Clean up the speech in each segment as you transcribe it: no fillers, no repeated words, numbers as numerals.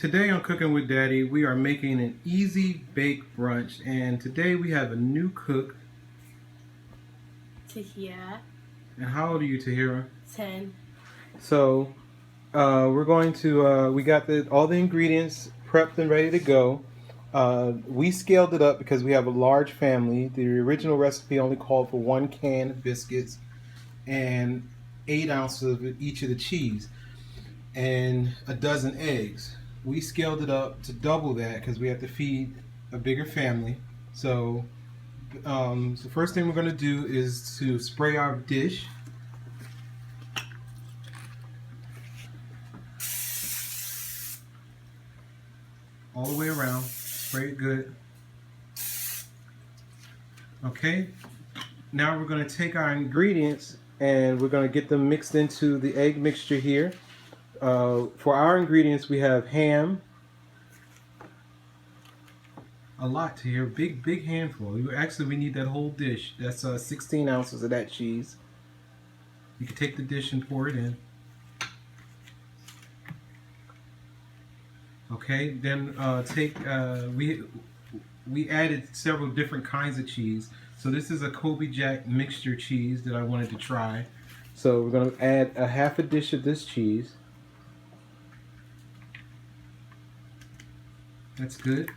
Today on Cooking with Daddy, we are making an easy bake brunch, and today we have a new cook. Taheera. And how old are you, Taheera? 10. So we're going to we got all the ingredients prepped and ready to go. We scaled it up because we have a large family. The original recipe only called for 1 can of biscuits and 8 ounces of each of the cheese and a dozen eggs. We scaled it up to double that because we have to feed a bigger family. So the first thing we're going to do is to spray our dish. All the way around. Spray it good. Okay. Now we're going to take our ingredients and we're going to get them mixed into the egg mixture here. For our ingredients, we have ham. A lot here, big handful. Actually, we need that whole dish. That's 16 ounces of that cheese. You can take the dish and pour it in. Okay, then we added several different kinds of cheese. So this is a Kobe Jack mixture cheese that I wanted to try. So we're going to add a half a dish of this cheese. That's good.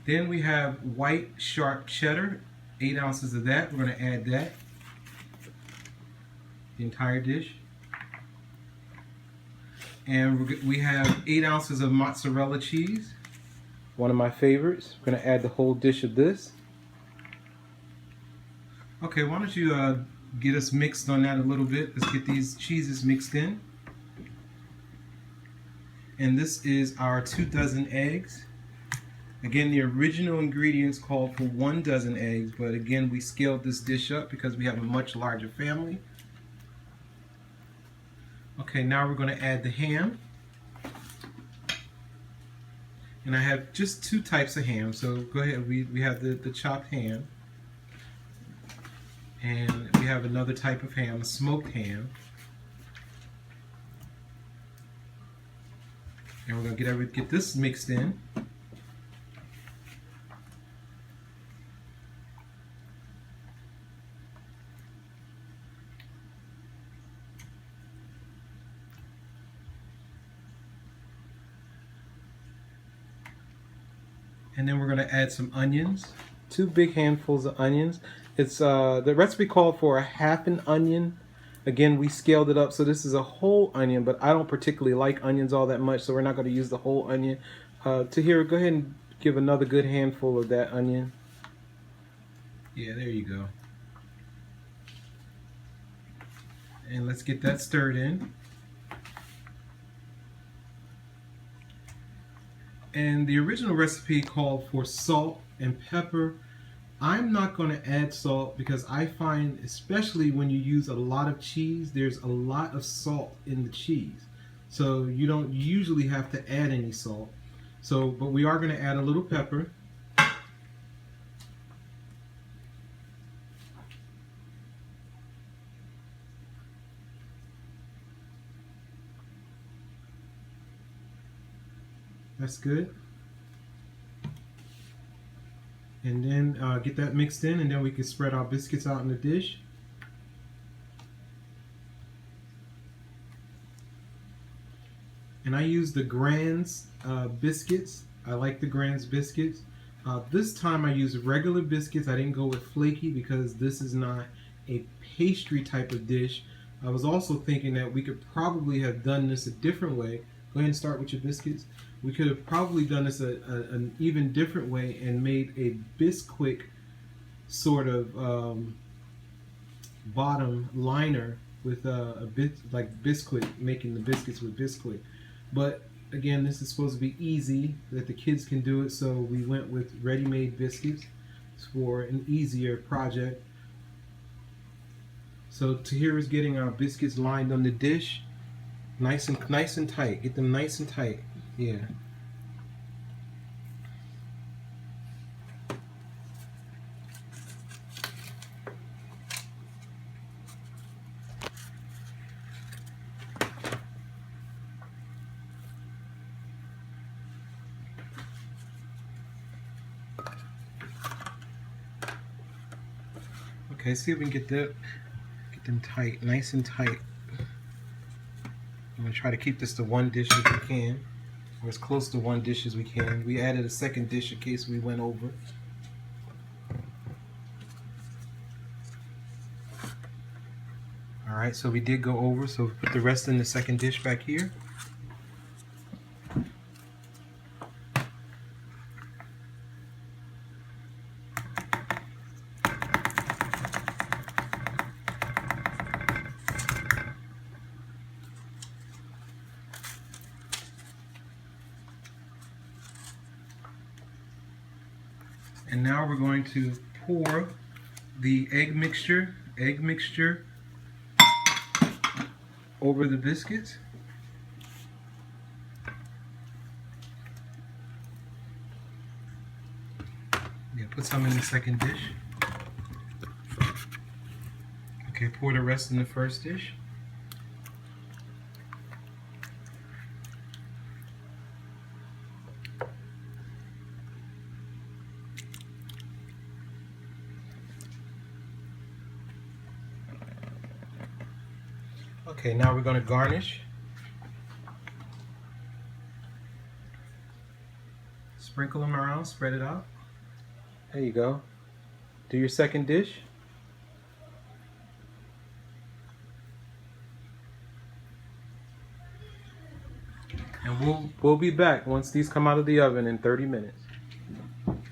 Then we have white sharp cheddar, 8 ounces of that. We're going to add that. The entire dish. And we have 8 ounces of mozzarella cheese, one of my favorites. We're going to add the whole dish of this. Okay, why don't you get us mixed on that a little bit. Let's get these cheeses mixed in. And this is our 2 dozen eggs. Again, the original ingredients called for 1 dozen eggs, but again, we scaled this dish up because we have a much larger family. Okay, now we're going to add the ham. And I have just 2 types of ham, so go ahead. We have the chopped ham. And we have another type of ham, a smoked ham. And we're going to get this mixed in. And then we're going to add some onions, 2 big handfuls of onions. It's the recipe called for a half an onion. Again, we scaled it up, so this is a whole onion, but I don't particularly like onions all that much, so we're not going to use the whole onion. Taheera, go ahead and give another good handful of that onion. Yeah, there you go. And let's get that stirred in. And the original recipe called for salt and pepper. I'm not going to add salt because I find, especially when you use a lot of cheese, there's a lot of salt in the cheese. So you don't usually have to add any salt. So, but we are going to add a little pepper. That's good. And then get that mixed in, and then we can spread our biscuits out in the dish. And I use the Grand's biscuits. I like the Grand's biscuits. This time I used regular biscuits. I didn't go with flaky because this is not a pastry type of dish. I was also thinking that we could probably have done this a different way. Go ahead and start with your biscuits. We could have probably done this an even different way and made a Bisquick sort of bottom liner with a bit like Bisquick, making the biscuits with Bisquick. But again, this is supposed to be easy, that the kids can do it, so we went with ready-made biscuits for an easier project. So Taheera's getting our biscuits lined on the dish, nice and tight. Get them nice and tight. Yeah. Okay, see if we can get them tight, nice and tight. I'm gonna try to keep this to one dish if we can, or as close to one dish as we can. We added a second dish in case we went over. All right, so we did go over, so put the rest in the second dish back here. And now we're going to pour the egg mixture over the biscuits. Yeah, put some in the second dish. Okay, pour the rest in the first dish. Okay, now we're going to garnish. Sprinkle them around, spread it out. There you go. Do your second dish. And we'll be back once these come out of the oven in 30 minutes.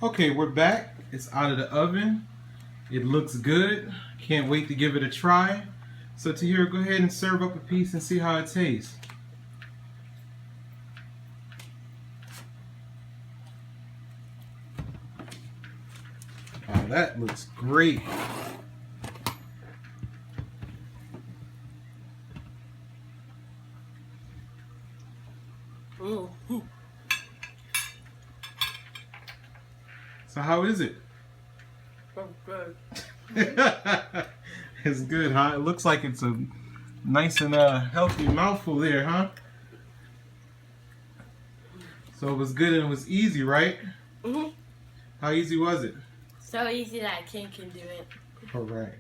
Okay, we're back. It's out of the oven. It looks good. Can't wait to give it a try. So Taheera, go ahead and serve up a piece and see how it tastes. Oh, that looks great. Ooh. So how is it? Oh, good. It's good, huh? It looks like it's a nice and healthy mouthful there, huh? So it was good and it was easy, right? Mhm. How easy was it? So easy that a kid can do it. All right.